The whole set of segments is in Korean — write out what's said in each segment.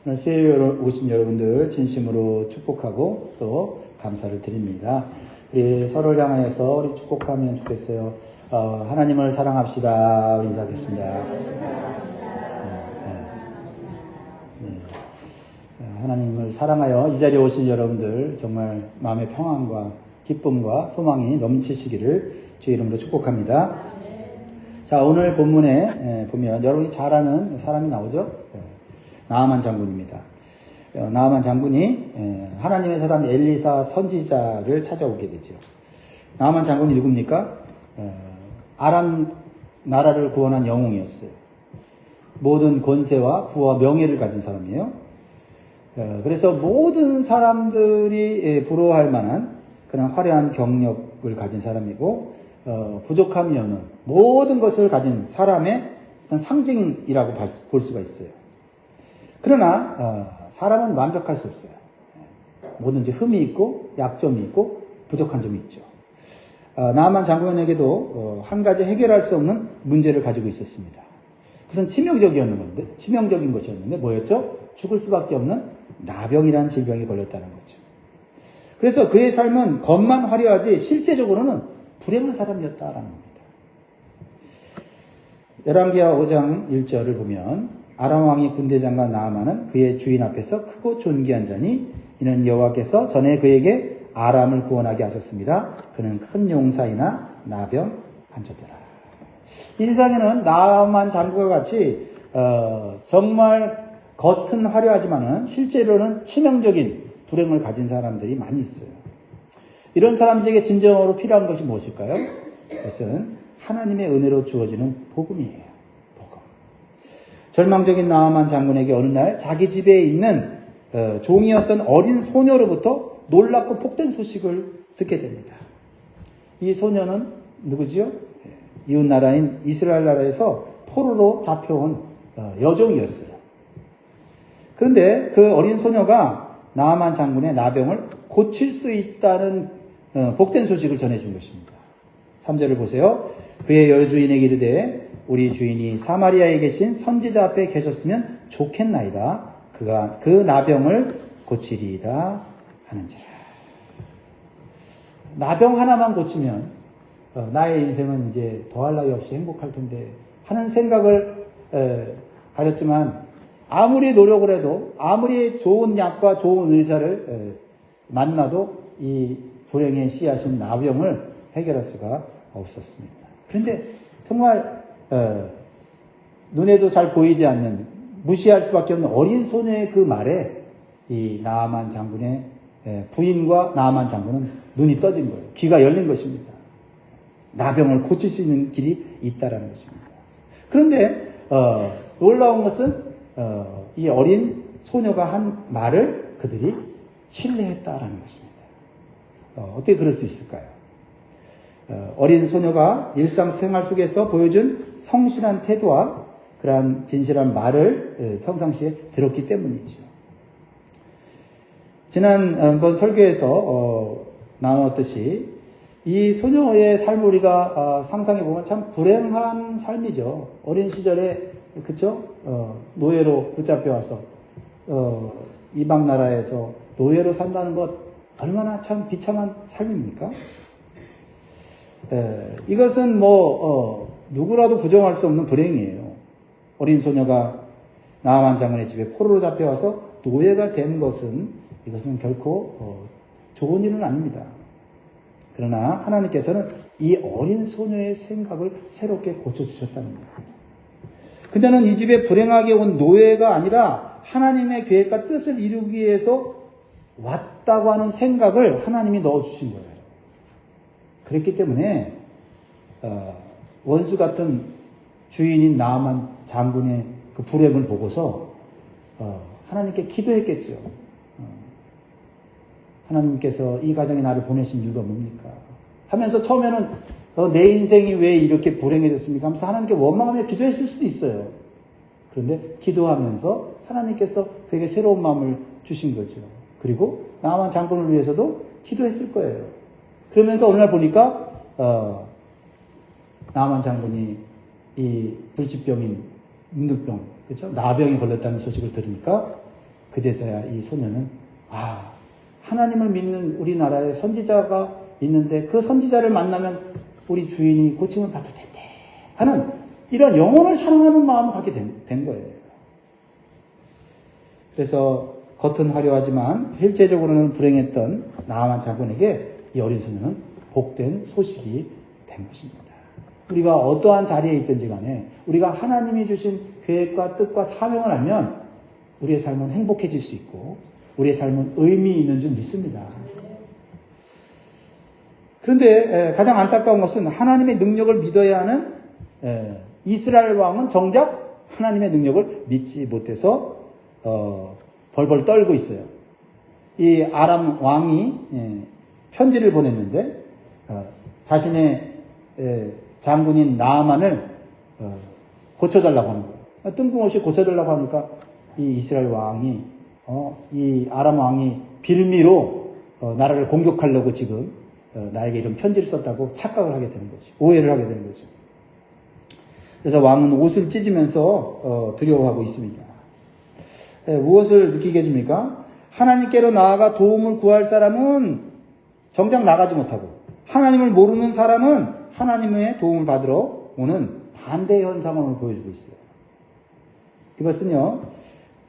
오늘 수요일에 오신 여러분들 진심으로 축복하고 또 감사를 드립니다. 우리 서로를 향하여서 우리 축복하면 좋겠어요. 하나님을 사랑합시다. 우리 인사하겠습니다. 하나님을 사랑하여 이 자리에 오신 여러분들 정말 마음의 평안과 기쁨과 소망이 넘치시기를 주의 이름으로 축복합니다. 자, 오늘 본문에 보면 여러분이 잘 아는 사람이 나오죠. 나아만 장군입니다. 나아만 장군이 하나님의 사람 엘리사 선지자를 찾아오게 되죠. 나아만 장군이 누굽니까? 아람 나라를 구원한 영웅이었어요. 모든 권세와 부와 명예를 가진 사람이에요. 그래서 모든 사람들이 부러워할 만한 그런 화려한 경력을 가진 사람이고, 부족함이 없는 모든 것을 가진 사람의 상징이라고 볼 수가 있어요. 그러나 사람은 완벽할 수 없어요. 뭐든지 흠이 있고 약점이 있고 부족한 점이 있죠. 나아만 장군에게도 한 가지 해결할 수 없는 문제를 가지고 있었습니다. 그것은 치명적인 것이었는데 뭐였죠? 죽을 수밖에 없는 나병이라는 질병이 걸렸다는 거죠. 그래서 그의 삶은 겉만 화려하지 실제적으로는 불행한 사람이었다라는 겁니다. 열왕기하 5장 1절을 보면 아람 왕의 군대장관 나아만은 그의 주인 앞에서 크고 존귀한 자니 이는 여호와께서 전에 그에게 아람을 구원하게 하셨습니다. 그는 큰 용사이나 나병 환자더라. 이 세상에는 나아만 장군과 같이 정말 겉은 화려하지만은 실제로는 치명적인 불행을 가진 사람들이 많이 있어요. 이런 사람들에게 진정으로 필요한 것이 무엇일까요? 그것은 하나님의 은혜로 주어지는 복음이에요. 절망적인 나아만 장군에게 어느 날 자기 집에 있는 종이었던 어린 소녀로부터 놀랍고 복된 소식을 듣게 됩니다. 이 소녀는 누구지요? 이웃 나라인 이스라엘 나라에서 포로로 잡혀온 여종이었어요. 그런데 그 어린 소녀가 나아만 장군의 나병을 고칠 수 있다는 복된 소식을 전해준 것입니다. 3절을 보세요. 그의 여주인에게 이르되 우리 주인이 사마리아에 계신 선지자 앞에 계셨으면 좋겠나이다. 그가 그 나병을 고치리이다 하는지라. 나병 하나만 고치면 나의 인생은 이제 더할 나위 없이 행복할 텐데 하는 생각을 가졌지만 아무리 노력을 해도 아무리 좋은 약과 좋은 의사를 만나도 이 불행의 씨앗인 나병을 해결할 수가 없었습니다. 그런데 정말 눈에도 잘 보이지 않는 무시할 수밖에 없는 어린 소녀의 그 말에 이 나아만 장군의 부인과 나아만 장군은 눈이 떠진 거예요. 귀가 열린 것입니다. 나병을 고칠 수 있는 길이 있다라는 것입니다. 그런데 놀라운 것은 이 어린 소녀가 한 말을 그들이 신뢰했다라는 것입니다. 어떻게 그럴 수 있을까요? 어린 소녀가 일상생활 속에서 보여준 성실한 태도와 그러한 진실한 말을 평상시에 들었기 때문이죠. 지난번 설교에서 나눴듯이 이 소녀의 삶을 우리가 상상해보면 참 불행한 삶이죠. 어린 시절에 그쵸? 노예로 붙잡혀와서 이방 나라에서 노예로 산다는 것 얼마나 참 비참한 삶입니까? 이것은 누구라도 부정할 수 없는 불행이에요. 어린 소녀가 나아만 장군의 집에 포로로 잡혀와서 노예가 된 이것은 결코 좋은 일은 아닙니다. 그러나 하나님께서는 이 어린 소녀의 생각을 새롭게 고쳐주셨다는 거예요. 그녀는 이 집에 불행하게 온 노예가 아니라 하나님의 계획과 뜻을 이루기 위해서 왔다고 하는 생각을 하나님이 넣어주신 거예요. 그랬기 때문에 원수 같은 주인인 나아만 장군의 그 불행을 보고서 하나님께 기도했겠죠. 하나님께서 이 가정에 나를 보내신 이유가 뭡니까? 하면서 처음에는 내 인생이 왜 이렇게 불행해졌습니까? 하면서 하나님께 원망하며 기도했을 수도 있어요. 그런데 기도하면서 하나님께서 그에게 새로운 마음을 주신 거죠. 그리고 나아만 장군을 위해서도 기도했을 거예요. 그러면서 어느 날 보니까 나아만 장군이 이 불치병인 문둥병, 그렇죠? 나병이 걸렸다는 소식을 들으니까 그제서야 이 소녀는 하나님을 믿는 우리나라에 선지자가 있는데 그 선지자를 만나면 우리 주인이 고침을 받을 텐데 하는 이런 영혼을 사랑하는 마음을 갖게 된 거예요. 그래서 겉은 화려하지만 실제적으로는 불행했던 나아만 장군에게 이 어린 소녀는 복된 소식이 된 것입니다. 우리가 어떠한 자리에 있든지 간에 우리가 하나님이 주신 계획과 뜻과 사명을 알면 우리의 삶은 행복해질 수 있고 우리의 삶은 의미 있는 줄 믿습니다. 그런데 가장 안타까운 것은 하나님의 능력을 믿어야 하는 이스라엘 왕은 정작 하나님의 능력을 믿지 못해서 벌벌 떨고 있어요. 이 아람 왕이 편지를 보냈는데 자신의 장군인 나아만을 고쳐달라고 하는 거예요. 뜬금없이 고쳐달라고 하니까 이 이스라엘 왕이 이 아람 왕이 빌미로 나라를 공격하려고 지금 나에게 이런 편지를 썼다고 착각을 하게 되는 거죠. 오해를 하게 되는 거죠. 그래서 왕은 옷을 찢으면서 두려워하고 있습니다. 무엇을 느끼게 해줍니까? 하나님께로 나아가 도움을 구할 사람은 정작 나가지 못하고 하나님을 모르는 사람은 하나님의 도움을 받으러 오는 반대 현상을 보여주고 있어요. 이것은요,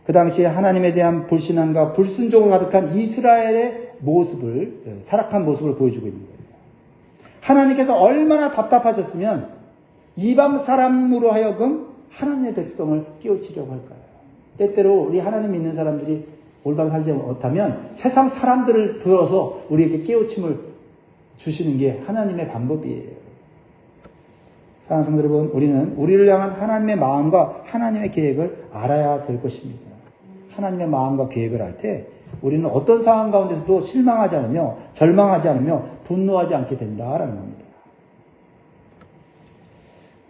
그 당시에 하나님에 대한 불신앙과 불순종으로 가득한 이스라엘의 모습을, 타락한 모습을 보여주고 있는 거예요. 하나님께서 얼마나 답답하셨으면 이방 사람으로 하여금 하나님의 백성을 깨우치려고 할까요? 때때로 우리 하나님 믿는 사람들이 올바로 살지 못하면 세상 사람들을 들어서 우리에게 깨우침을 주시는 게 하나님의 방법이에요. 사랑하는 성도 여러분, 우리는 우리를 향한 하나님의 마음과 하나님의 계획을 알아야 될 것입니다. 하나님의 마음과 계획을 알 때 우리는 어떤 상황 가운데서도 실망하지 않으며 절망하지 않으며 분노하지 않게 된다라는 겁니다.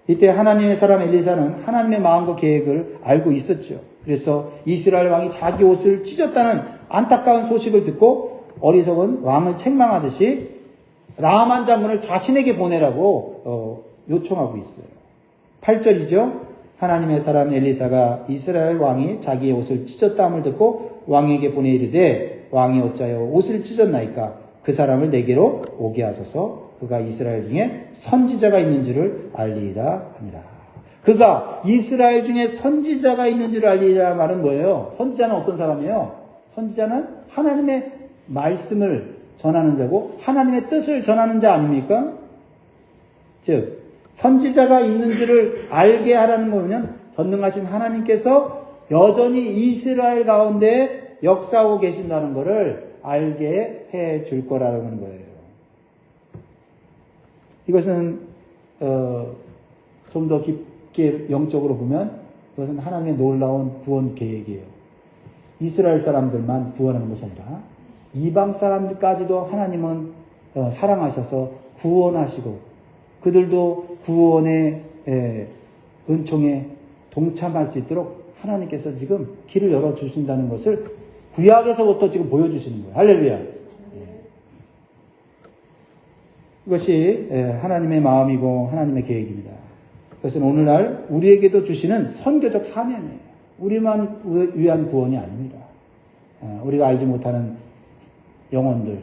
이때 하나님의 사람 엘리사는 하나님의 마음과 계획을 알고 있었죠. 그래서 이스라엘 왕이 자기 옷을 찢었다는 안타까운 소식을 듣고 어리석은 왕을 책망하듯이 나아만 장군을 자신에게 보내라고 요청하고 있어요. 8절이죠. 하나님의 사람 엘리사가 이스라엘 왕이 자기의 옷을 찢었다함을 듣고 왕에게 보내 이르되 왕이 어찌하여 옷을 찢었나이까? 그 사람을 내게로 오게 하소서. 그가 이스라엘 중에 선지자가 있는 줄을 알리이다 하니라. 그가 이스라엘 중에 선지자가 있는 줄을 알리이다 말은 뭐예요? 선지자는 어떤 사람이에요? 선지자는 하나님의 말씀을 전하는 자고 하나님의 뜻을 전하는 자 아닙니까? 즉 선지자가 있는 줄을 알게 하라는 거는 전능하신 하나님께서 여전히 이스라엘 가운데 역사하고 계신다는 것을 알게 해 줄 거라는 거예요. 이것은 좀 더 깊게 영적으로 보면 이것은 하나님의 놀라운 구원 계획이에요. 이스라엘 사람들만 구원하는 것이 아니라 이방 사람들까지도 하나님은 사랑하셔서 구원하시고 그들도 구원의 은총에 동참할 수 있도록 하나님께서 지금 길을 열어주신다는 것을 구약에서부터 지금 보여주시는 거예요. 할렐루야. 이것이 하나님의 마음이고 하나님의 계획입니다. 그것은 오늘날 우리에게도 주시는 선교적 사명이에요. 우리만 위한 구원이 아닙니다. 우리가 알지 못하는 영혼들,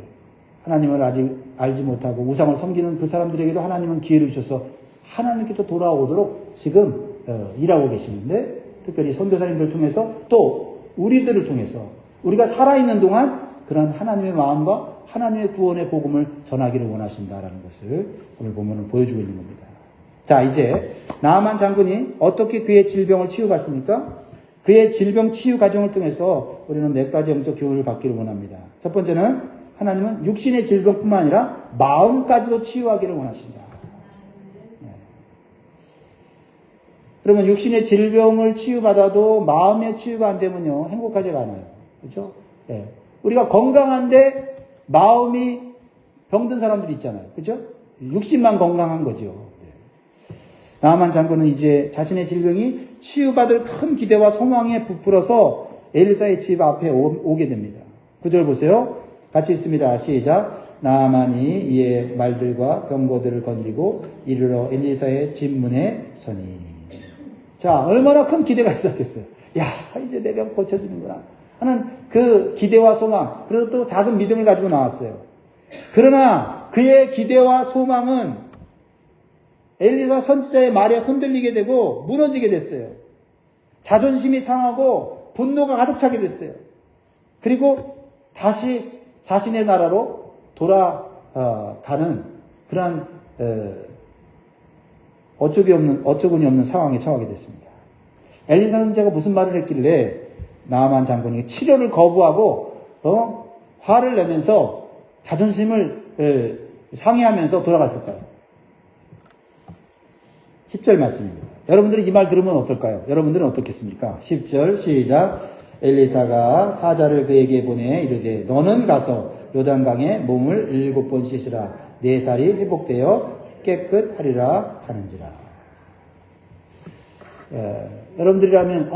하나님을 아직 알지 못하고 우상을 섬기는 그 사람들에게도 하나님은 기회를 주셔서 하나님께도 돌아오도록 지금 일하고 계시는데, 특별히 선교사님들을 통해서 또 우리들을 통해서 우리가 살아있는 동안 그런 하나님의 마음과 하나님의 구원의 복음을 전하기를 원하신다라는 것을 오늘 본문은 보여주고 있는 겁니다. 자, 이제 나아만 장군이 어떻게 그의 질병을 치유받습니까? 그의 질병 치유 과정을 통해서 우리는 몇 가지 영적 교훈을 받기를 원합니다. 첫 번째는 하나님은 육신의 질병뿐만 아니라 마음까지도 치유하기를 원하신다. 네. 그러면 육신의 질병을 치유받아도 마음의 치유가 안 되면요, 행복하지가 않아요. 그렇죠? 네. 우리가 건강한데 마음이 병든 사람들이 있잖아요. 그렇죠? 육신만 건강한 거죠. 네. 나아만 장군은 이제 자신의 질병이 치유받을 큰 기대와 소망에 부풀어서 엘리사의 집 앞에 오게 됩니다. 9절 보세요. 같이 있습니다. 시작. 나아만이 이의 말들과 병거들을 건드리고 이르러 엘리사의 집 문에 서니. 자, 얼마나 큰 기대가 있었겠어요. 야, 이제 내 병 고쳐지는구나. 하는 그 기대와 소망, 그래서 또 작은 믿음을 가지고 나왔어요. 그러나 그의 기대와 소망은 엘리사 선지자의 말에 흔들리게 되고 무너지게 됐어요. 자존심이 상하고 분노가 가득 차게 됐어요. 그리고 다시 자신의 나라로 돌아가는 그러한 어처구니 없는 상황에 처하게 됐습니다. 엘리사 선지자가 무슨 말을 했길래 나아만 장군이 치료를 거부하고 화를 내면서 자존심을 상해하면서 돌아갔을까요? 10절 말씀입니다. 여러분들이 이 말 들으면 어떨까요? 여러분들은 어떻겠습니까? 10절 시작. 엘리사가 사자를 그에게 보내 이르되 너는 가서 요단강에 몸을 7번 씻으라. 네 살이 회복되어 깨끗하리라 하는지라. 여러분들이라면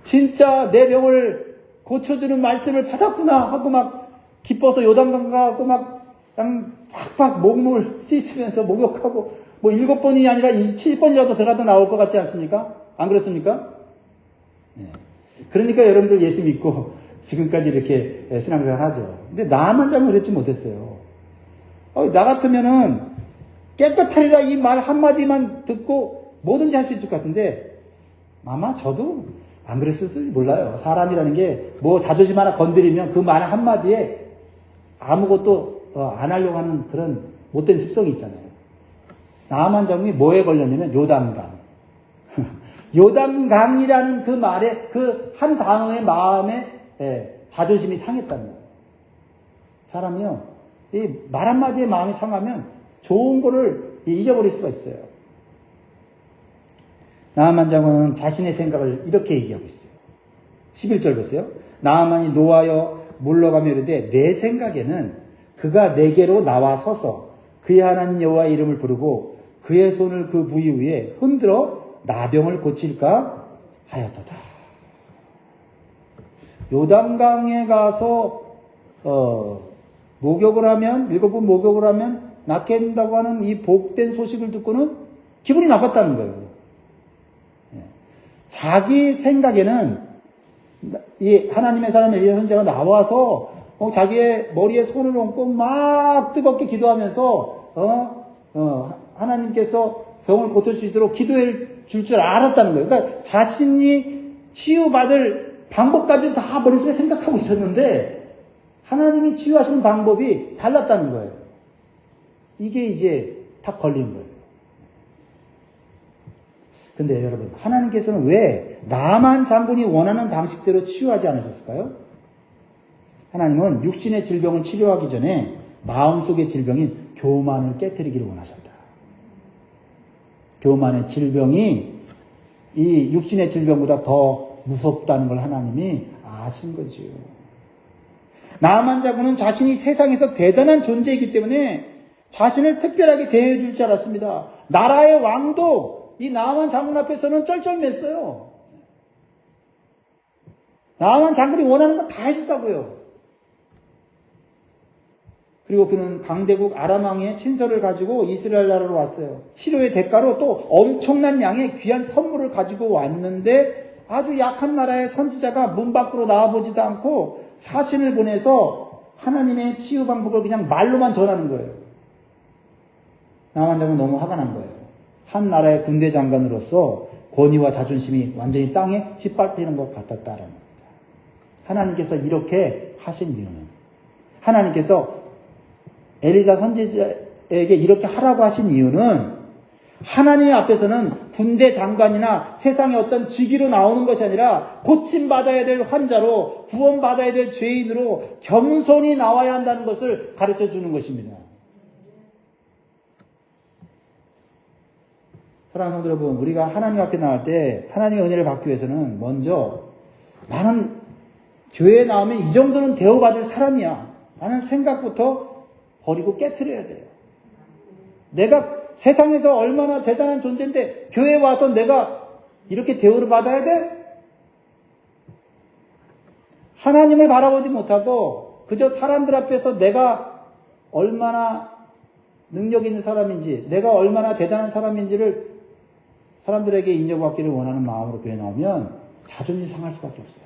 진짜 내 병을 고쳐주는 말씀을 받았구나 하고 막 기뻐서 요단강 가고 막 팍팍 몸을 씻으면서 목욕하고 뭐 7번이 아니라 7번이라도 들어가도 나올 것 같지 않습니까? 안 그렇습니까? 네. 그러니까 여러분들 예수 믿고 지금까지 이렇게 신앙생활 하죠. 근데 나만 잘 그랬지 못했어요. 나 같으면은 깨끗하리라 이 말 한마디만 듣고 뭐든지 할 수 있을 것 같은데 아마 저도 안 그랬을지 몰라요. 사람이라는 게 뭐 자존심 하나 건드리면 그 말 한마디에 아무것도 안 하려고 하는 그런 못된 습성이 있잖아요. 나만 장군이 뭐에 걸렸냐면 요단강. 요단강이라는 그 말에 그 한 단어의 마음에 자존심이 상했다는 거예요. 사람이요. 이 말 한마디에 마음이 상하면 좋은 거를 잊어버릴 수가 있어요. 나아만 장군은 자신의 생각을 이렇게 얘기하고 있어요. 11절 보세요. 나아만이 노하여 물러가며 이르되 내 생각에는 그가 내게로 나와 서서 그의 하나님 여호와의 이름을 부르고 그의 손을 그 부위 위에 흔들어 나병을 고칠까 하였도다. 요단강에 가서 목욕을 하면 7번 목욕을 하면 낫게 된다고 하는 이 복된 소식을 듣고는 기분이 나빴다는 거예요. 자기 생각에는 이 하나님의 사람 엘리야 선지자가 나와서 자기의 머리에 손을 얹고 막 뜨겁게 기도하면서 하나님께서 병을 고쳐주시도록 기도해 줄 줄 알았다는 거예요. 그러니까 자신이 치유받을 방법까지 다 머릿속에 생각하고 있었는데 하나님이 치유하시는 방법이 달랐다는 거예요. 이게 이제 딱 걸린 거예요. 근데 여러분, 하나님께서는 왜 나만 장군이 원하는 방식대로 치유하지 않으셨을까요? 하나님은 육신의 질병을 치료하기 전에 마음속의 질병인 교만을 깨뜨리기를 원하셨다. 교만의 질병이 이 육신의 질병보다 더 무섭다는 걸 하나님이 아신 거지요. 나만 장군은 자신이 세상에서 대단한 존재이기 때문에 자신을 특별하게 대해줄 줄 알았습니다. 나라의 왕도 이 나만 장군 앞에서는 쩔쩔맸어요. 나만 장군이 원하는 건 다 해줬다고요. 그리고 그는 강대국 아람왕의 친서를 가지고 이스라엘 나라로 왔어요. 치료의 대가로 또 엄청난 양의 귀한 선물을 가지고 왔는데 아주 약한 나라의 선지자가 문 밖으로 나와보지도 않고 사신을 보내서 하나님의 치유 방법을 그냥 말로만 전하는 거예요. 나만 장군 너무 화가 난 거예요. 한 나라의 군대 장관으로서 권위와 자존심이 완전히 땅에 짓밟히는 것 같았다라는 겁니다. 하나님께서 이렇게 하신 이유는 하나님께서 엘리사 선지자에게 이렇게 하라고 하신 이유는 하나님 앞에서는 군대 장관이나 세상의 어떤 직위로 나오는 것이 아니라 고침받아야 될 환자로 구원받아야 될 죄인으로 겸손히 나와야 한다는 것을 가르쳐 주는 것입니다. 사랑하는 성도 여러분, 우리가 하나님 앞에 나올 때 하나님의 은혜를 받기 위해서는 먼저 나는 교회에 나오면 이 정도는 대우받을 사람이야 라는 생각부터 버리고 깨트려야 돼요. 내가 세상에서 얼마나 대단한 존재인데 교회에 와서 내가 이렇게 대우를 받아야 돼? 하나님을 바라보지 못하고 그저 사람들 앞에서 내가 얼마나 능력 있는 사람인지 내가 얼마나 대단한 사람인지를 사람들에게 인정받기를 원하는 마음으로 교회에 나오면 자존심 상할 수밖에 없어요.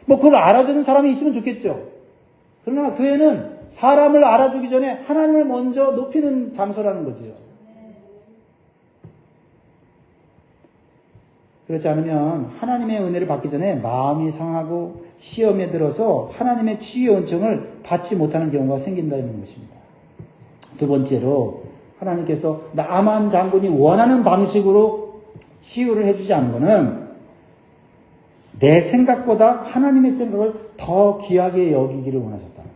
뭐 그걸 알아주는 사람이 있으면 좋겠죠. 그러나 교회는 사람을 알아주기 전에 하나님을 먼저 높이는 장소라는 거지요. 그렇지 않으면 하나님의 은혜를 받기 전에 마음이 상하고 시험에 들어서 하나님의 치유의 은총을 받지 못하는 경우가 생긴다는 것입니다. 두 번째로 하나님께서 나만 장군이 원하는 방식으로 치유를 해주지 않은 것은 내 생각보다 하나님의 생각을 더 귀하게 여기기를 원하셨다는 거죠.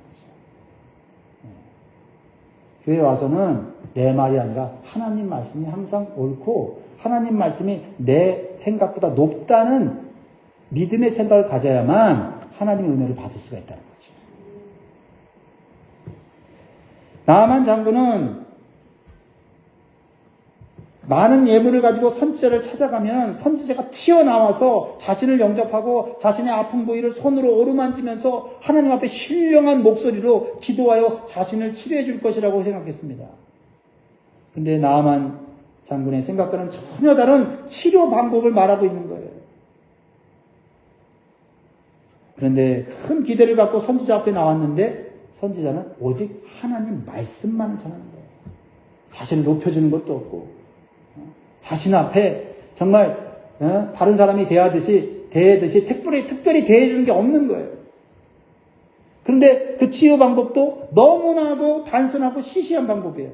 교회에 와서는 내 말이 아니라 하나님 말씀이 항상 옳고 하나님 말씀이 내 생각보다 높다는 믿음의 생각을 가져야만 하나님의 은혜를 받을 수가 있다는 거죠. 나만 장군은 많은 예물을 가지고 선지자를 찾아가면 선지자가 튀어나와서 자신을 영접하고 자신의 아픈 부위를 손으로 어루만지면서 하나님 앞에 신령한 목소리로 기도하여 자신을 치료해 줄 것이라고 생각했습니다. 그런데 나만 장군의 생각과는 전혀 다른 치료 방법을 말하고 있는 거예요. 그런데 큰 기대를 갖고 선지자 앞에 나왔는데 선지자는 오직 하나님 말씀만을 전하는 거예요. 자신을 높여주는 것도 없고 자신 앞에 정말 다른 사람이 대하듯이 특별히 대해주는 게 없는 거예요. 그런데 그 치유 방법도 너무나도 단순하고 시시한 방법이에요.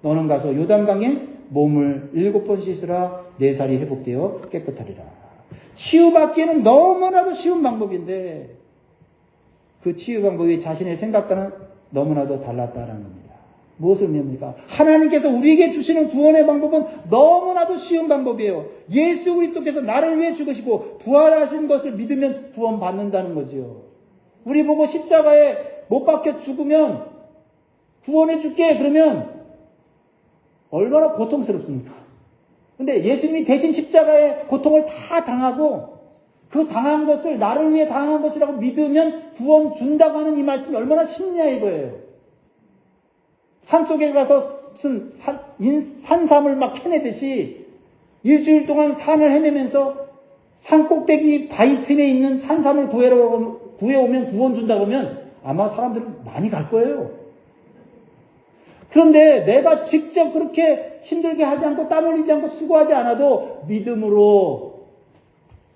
너는 가서 요단강에 몸을 7번 씻으라 4살이 회복되어 깨끗하리라. 치유받기에는 너무나도 쉬운 방법인데 그 치유 방법이 자신의 생각과는 너무나도 달랐다는 겁니다. 무엇을 의미합니까? 하나님께서 우리에게 주시는 구원의 방법은 너무나도 쉬운 방법이에요. 예수 그리스도께서 나를 위해 죽으시고 부활하신 것을 믿으면 구원받는다는 거지요. 우리 보고 십자가에 못 박혀 죽으면 구원해 줄게 그러면 얼마나 고통스럽습니까? 근데 예수님이 대신 십자가의 고통을 다 당하고 그 당한 것을 나를 위해 당한 것이라고 믿으면 구원 준다고 하는 이 말씀이 얼마나 쉽냐 이거예요. 산속에 가서 무슨 산삼을 막 캐내듯이 일주일 동안 산을 헤매면서 산 꼭대기 바위 틈에 있는 산삼을 구해오면 구원 준다고 하면 아마 사람들은 많이 갈 거예요. 그런데 내가 직접 그렇게 힘들게 하지 않고 땀 흘리지 않고 수고하지 않아도 믿음으로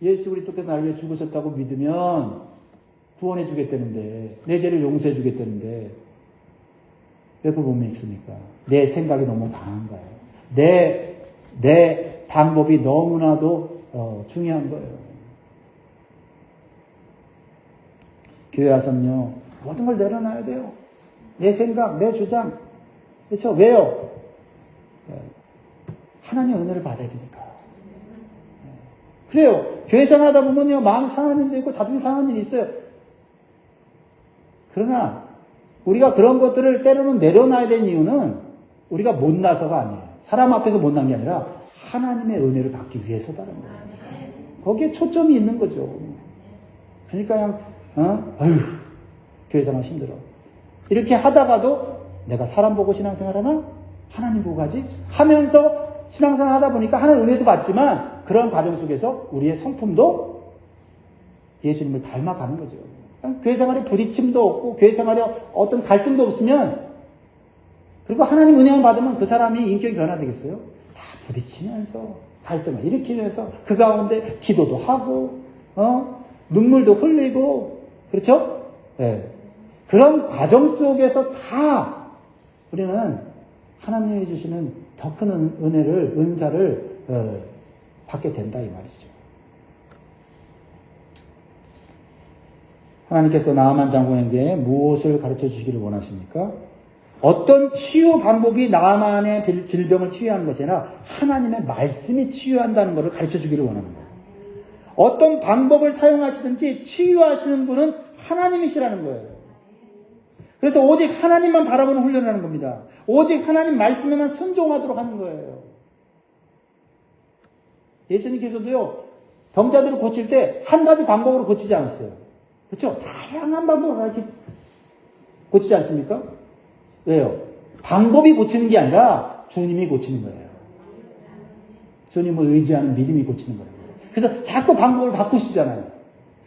예수 그리스도께서 나를 위해 죽으셨다고 믿으면 구원해 주겠다는데 내 죄를 용서해 주겠다는데 왜 그걸 못 믿습니까? 내 생각이 너무 강한 거예요. 내 방법이 너무나도 중요한 거예요. 교회 와서는요 모든 걸 내려놔야 돼요. 내 생각, 내 주장. 그렇죠? 왜요? 하나님의 은혜를 받아야 되니까. 그래요. 교회 생활하다 보면요 마음 상하는 일도 있고 자존심 상하는 일이 있어요. 그러나 우리가 그런 것들을 때로는 내려놔야 되는 이유는 우리가 못나서가 아니에요. 사람 앞에서 못난 게 아니라 하나님의 은혜를 받기 위해서다는 거예요. 거기에 초점이 있는 거죠. 그러니까 그냥 교회 생활 힘들어. 이렇게 하다가도 내가 사람 보고 신앙생활 하나? 하나님 보고 가지? 하면서 신앙생활 하다 보니까 하나님 은혜도 받지만 그런 과정 속에서 우리의 성품도 예수님을 닮아가는 거죠. 교회 생활에 부딪힘도 없고 교회 생활에 어떤 갈등도 없으면 그리고 하나님 은혜만 받으면 그 사람이 인격이 변화되겠어요? 다 부딪히면서 갈등을 일으키면서 그 가운데 기도도 하고 눈물도 흘리고 그렇죠? 네. 그런 과정 속에서 다 우리는 하나님이 주시는 더 큰 은혜를 은사를 받게 된다 이 말이죠. 하나님께서 나아만 장군에게 무엇을 가르쳐 주시기를 원하십니까? 어떤 치유 방법이 나아만의 질병을 치유하는 것이 아니라 하나님의 말씀이 치유한다는 것을 가르쳐 주기를 원하는 거예요. 어떤 방법을 사용하시든지 치유하시는 분은 하나님이시라는 거예요. 그래서 오직 하나님만 바라보는 훈련을 하는 겁니다. 오직 하나님 말씀에만 순종하도록 하는 거예요. 예수님께서도요, 병자들을 고칠 때 한 가지 방법으로 고치지 않았어요. 그렇죠? 다양한 방법으로 이렇게 고치지 않습니까? 왜요? 방법이 고치는 게 아니라 주님이 고치는 거예요. 주님을 의지하는 믿음이 고치는 거예요. 그래서 자꾸 방법을 바꾸시잖아요.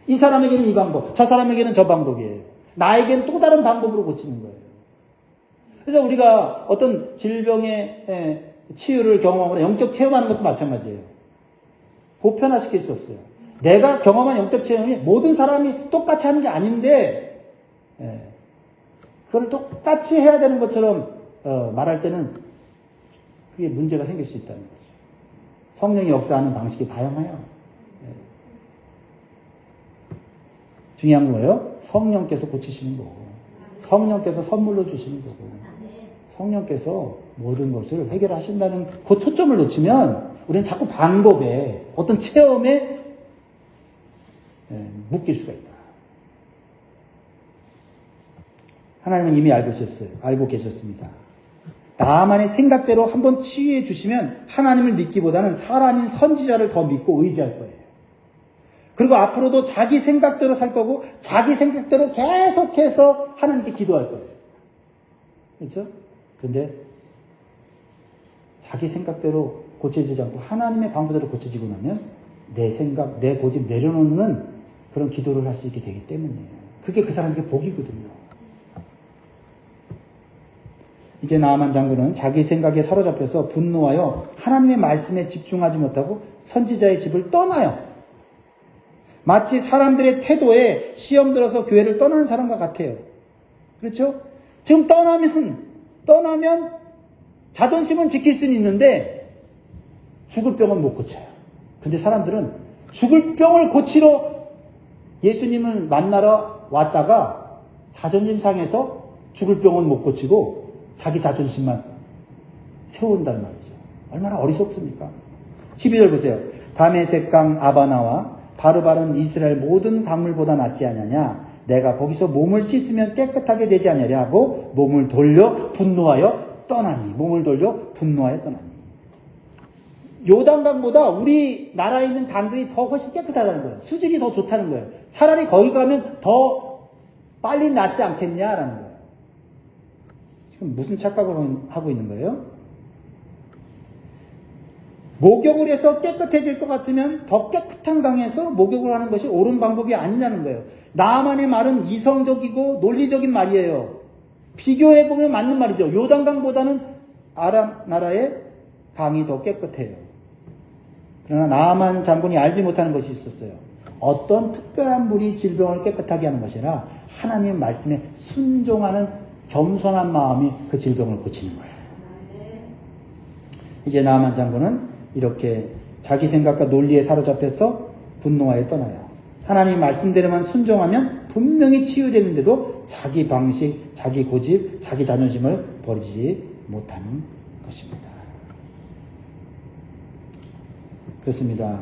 이 사람에게는 이 방법, 저 사람에게는 저 방법이에요. 나에게는 또 다른 방법으로 고치는 거예요. 그래서 우리가 어떤 질병의 치유를 경험하거나 영적 체험하는 것도 마찬가지예요. 보편화시킬 수 없어요. 내가 경험한 영적 체험이 모든 사람이 똑같이 하는 게 아닌데 그걸 똑같이 해야 되는 것처럼 말할 때는 그게 문제가 생길 수 있다는 거죠. 성령이 역사하는 방식이 다양해요. 중요한 거예요. 성령께서 고치시는 거고, 성령께서 선물로 주시는 거고, 성령께서 모든 것을 해결하신다는 그 초점을 놓치면 우리는 자꾸 방법에, 어떤 체험에 묶일 수가 있다. 하나님은 이미 알고 계셨습니다. 나만의 생각대로 한번 치유해 주시면 하나님을 믿기보다는 사람인 선지자를 더 믿고 의지할 거예요. 그리고 앞으로도 자기 생각대로 살 거고 자기 생각대로 계속해서 하나님께 기도할 거예요. 그렇죠? 근데 자기 생각대로 고쳐지지 않고 하나님의 방법대로 고쳐지고 나면 내 생각, 내 고집 내려놓는 그런 기도를 할 수 있게 되기 때문이에요. 그게 그 사람에게 복이거든요. 이제 나아만 장군은 자기 생각에 사로잡혀서 분노하여 하나님의 말씀에 집중하지 못하고 선지자의 집을 떠나요. 마치 사람들의 태도에 시험 들어서 교회를 떠나는 사람과 같아요. 그렇죠? 지금 떠나면 자존심은 지킬 수는 있는데 죽을 병은 못 고쳐요. 근데 사람들은 죽을 병을 고치러 예수님을 만나러 왔다가 자존심 상해서 죽을 병은 못 고치고 자기 자존심만 세운다는 말이죠. 얼마나 어리석습니까? 12절 보세요. 다메섹강 아바나와 바르바른 이스라엘 모든 강물보다 낫지 않느냐. 내가 거기서 몸을 씻으면 깨끗하게 되지 않느냐 하고 몸을 돌려 분노하여 떠나니. 요단강보다 우리나라에 있는 강들이 더 훨씬 깨끗하다는 거예요. 수질이 더 좋다는 거예요. 차라리 거기 가면 더 빨리 낫지 않겠냐라는 거예요. 지금 무슨 착각을 하고 있는 거예요? 목욕을 해서 깨끗해질 것 같으면 더 깨끗한 강에서 목욕을 하는 것이 옳은 방법이 아니라는 거예요. 나만의 말은 이성적이고 논리적인 말이에요. 비교해보면 맞는 말이죠. 요단강보다는 아람 나라의 강이 더 깨끗해요. 그러나 나아만 장군이 알지 못하는 것이 있었어요. 어떤 특별한 물이 질병을 깨끗하게 하는 것이 아니라 하나님의 말씀에 순종하는 겸손한 마음이 그 질병을 고치는 거예요. 이제 나아만 장군은 이렇게 자기 생각과 논리에 사로잡혀서 분노하여 떠나요. 하나님 말씀대로만 순종하면 분명히 치유되는데도 자기 방식, 자기 고집, 자기 자존심을 버리지 못하는 것입니다. 그렇습니다.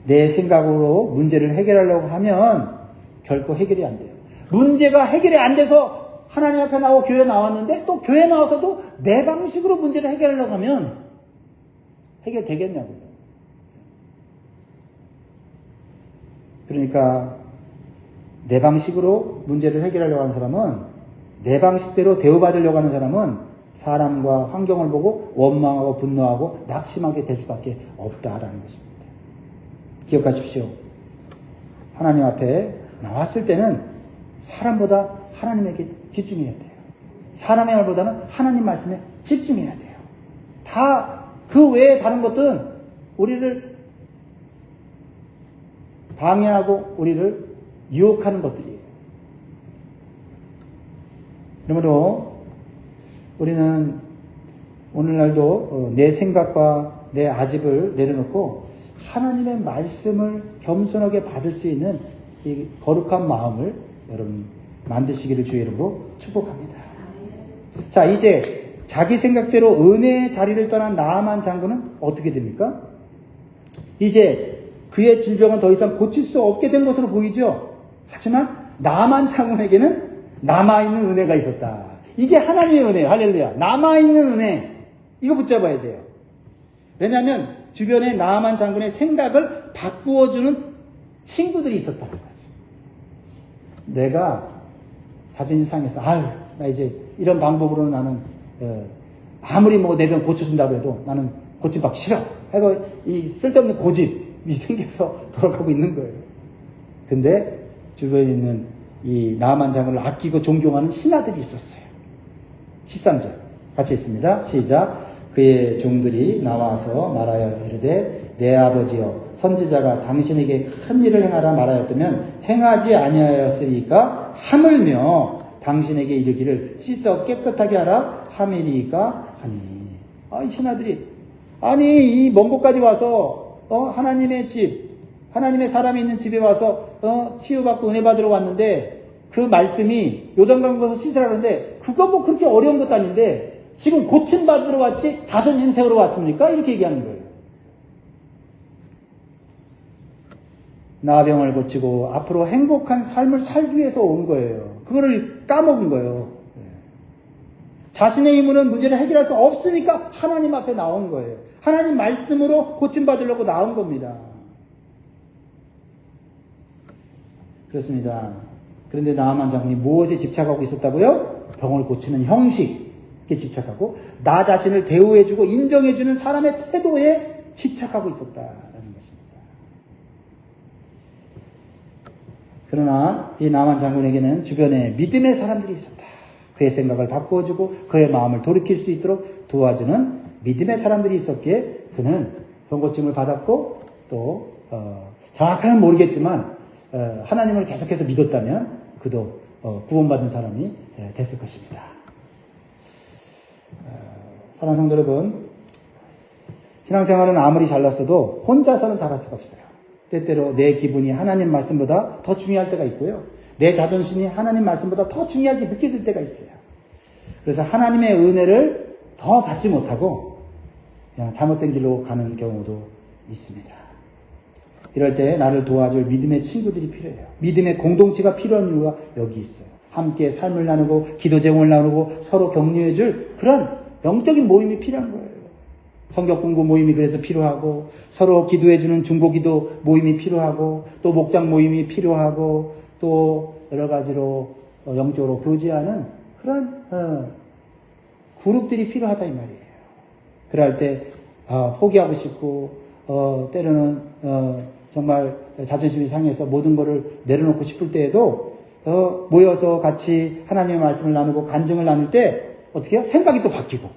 내 생각으로 문제를 해결하려고 하면 결코 해결이 안 돼요. 문제가 해결이 안 돼서 하나님 앞에 나오고 교회 나왔는데 또 교회 나와서도 내 방식으로 문제를 해결하려고 하면 해결되겠냐고요. 그러니까 내 방식으로 문제를 해결하려고 하는 사람은, 내 방식대로 대우받으려고 하는 사람은 사람과 환경을 보고 원망하고 분노하고 낙심하게 될 수밖에 없다라는 것입니다. 기억하십시오. 하나님 앞에 나왔을 때는 사람보다 하나님에게 집중해야 돼요. 사람의 말보다는 하나님 말씀에 집중해야 돼요. 다 그 외에 다른 것들은 우리를 방해하고 우리를 유혹하는 것들이에요. 그러므로 우리는 오늘날도 내 생각과 내 아집을 내려놓고 하나님의 말씀을 겸손하게 받을 수 있는 이 거룩한 마음을 여러분 만드시기를 주의 이름으로 축복합니다. 자, 이제 자기 생각대로 은혜의 자리를 떠난 나아만 장군은 어떻게 됩니까? 이제 그의 질병은 더 이상 고칠 수 없게 된 것으로 보이죠. 하지만 나아만 장군에게는 남아있는 은혜가 있었다. 이게 하나님의 은혜예요. 할렐루야. 남아있는 은혜. 이거 붙잡아야 돼요. 왜냐하면 주변에 나아만 장군의 생각을 바꾸어주는 친구들이 있었다는 거죠. 내가 자존심 상해서 나 이제 이런 방법으로 나는 아무리 뭐 내 병 고쳐준다고 해도 나는 고침받기 싫어. 하고 이 쓸데없는 고집이 생겨서 돌아가고 있는 거예요. 근데 주변에 있는 이 나아만 장군을 아끼고 존경하는 신하들이 있었어요. 13절 같이 있습니다. 시작. 그의 종들이 나와서 말하여 이르되 내 아버지여 선지자가 당신에게 큰 일을 행하라 말하였다면 행하지 아니하였으리까 하물며 당신에게 이르기를 씻어 깨끗하게 하라 함이리까 하니. 이 신하들이 아니 이 먼 곳까지 와서 하나님의 집, 하나님의 사람이 있는 집에 와서 치유받고 은혜 받으러 왔는데 그 말씀이 요단강 가서 씻으라는데 그거 뭐 그렇게 어려운 것도 아닌데 지금 고침받으러 왔지 자존심 세우러 왔습니까? 이렇게 얘기하는 거예요. 나병을 고치고 앞으로 행복한 삶을 살기 위해서 온 거예요. 그거를 까먹은 거예요. 자신의 힘으로는 문제를 해결할 수 없으니까 하나님 앞에 나온 거예요. 하나님 말씀으로 고침받으려고 나온 겁니다. 그렇습니다. 그런데 나아만 장군이 무엇에 집착하고 있었다고요? 병을 고치는 형식에 집착하고 나 자신을 대우해주고 인정해주는 사람의 태도에 집착하고 있었다라는 것입니다. 그러나 이 나아만 장군에게는 주변에 믿음의 사람들이 있었다. 그의 생각을 바꾸어주고 그의 마음을 돌이킬 수 있도록 도와주는 믿음의 사람들이 있었기에 그는 병고침을 받았고 또 정확하게는 모르겠지만 하나님을 계속해서 믿었다면 그도 구원받은 사람이 됐을 것입니다. 사랑하는 성도 여러분, 신앙생활은 아무리 잘났어도 혼자서는 잘할 수가 없어요. 때때로 내 기분이 하나님 말씀보다 더 중요할 때가 있고요. 내 자존심이 하나님 말씀보다 더 중요하게 느껴질 때가 있어요. 그래서 하나님의 은혜를 더 받지 못하고 그냥 잘못된 길로 가는 경우도 있습니다. 이럴 때 나를 도와줄 믿음의 친구들이 필요해요. 믿음의 공동체가 필요한 이유가 여기 있어요. 함께 삶을 나누고 기도 제목을 나누고 서로 격려해줄 그런 영적인 모임이 필요한 거예요. 성경 공부 모임이 그래서 필요하고 서로 기도해주는 중보기도 모임이 필요하고 또 목장 모임이 필요하고 또 여러 가지로 영적으로 교제하는 그런 그룹들이 필요하다 이 말이에요. 그럴 때 포기하고 싶고 때로는 정말 자존심이 상해서 모든 것을 내려놓고 싶을 때에도 모여서 같이 하나님의 말씀을 나누고 간증을 나눌 때 어떻게 해요? 생각이 또 바뀌고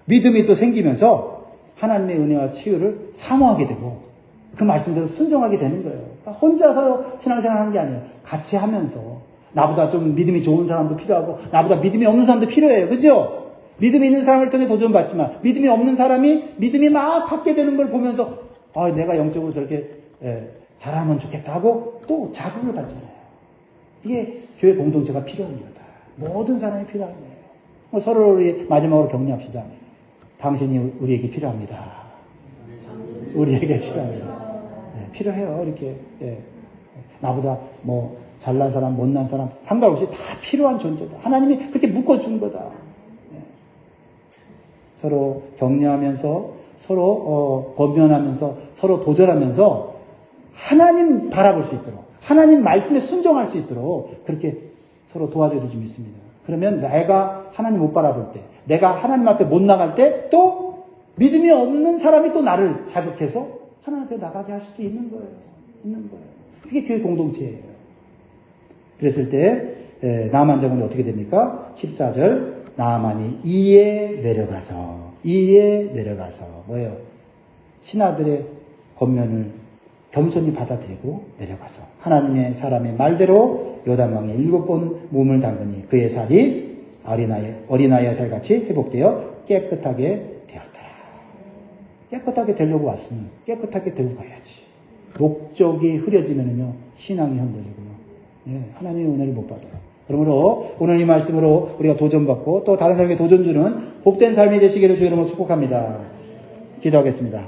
믿음이 또 생기면서 하나님의 은혜와 치유를 사모하게 되고 그 말씀대로 순종하게 되는 거예요. 그러니까 혼자서 신앙생활 하는 게 아니에요. 같이 하면서 나보다 좀 믿음이 좋은 사람도 필요하고 나보다 믿음이 없는 사람도 필요해요. 그죠? 믿음이 있는 사람을 통해 도전받지만 믿음이 없는 사람이 믿음이 막 받게 되는 걸 보면서 내가 영적으로 저렇게 잘하면 좋겠다 하고 또 자극을 받잖아요. 이게 교회 공동체가 필요한 이유다. 모든 사람이 필요한 거예요. 서로 우리 마지막으로 격려합시다. 당신이 우리에게 필요합니다. 우리에게 필요합니다. 필요해요. 이렇게 나보다 뭐 잘난 사람, 못난 사람 상관없이 다 필요한 존재다. 하나님이 그렇게 묶어준 거다. 서로 격려하면서 서로 권면하면서 서로 도전하면서 하나님 바라볼 수 있도록 하나님 말씀에 순종할 수 있도록 그렇게 서로 도와줘야 좀 있습니다. 그러면 내가 하나님 못 바라볼 때 내가 하나님 앞에 못 나갈 때 또 믿음이 없는 사람이 또 나를 자극해서 하나님 앞에 나가게 할 수도 있는 거예요. 그게 교회 공동체예요. 그랬을 때 나아만 장군이 어떻게 됩니까? 14절 나아만이 이에 내려가서 뭐예요? 신하들의 권면을 겸손히 받아들이고 내려가서 하나님의 사람의 말대로 요단강에 7번 몸을 담그니 그의 살이 어린아이의 살같이 회복되어 깨끗하게 되었더라. 깨끗하게 되려고 왔으면 깨끗하게 되고 가야지. 목적이 흐려지면요 신앙이 흔들리고요. 하나님의 은혜를 못 받아요. 그러므로 오늘 이 말씀으로 우리가 도전받고 또 다른 사람에게 도전 주는 복된 삶이 되시기를 주의 이름으로 축복합니다. 기도하겠습니다.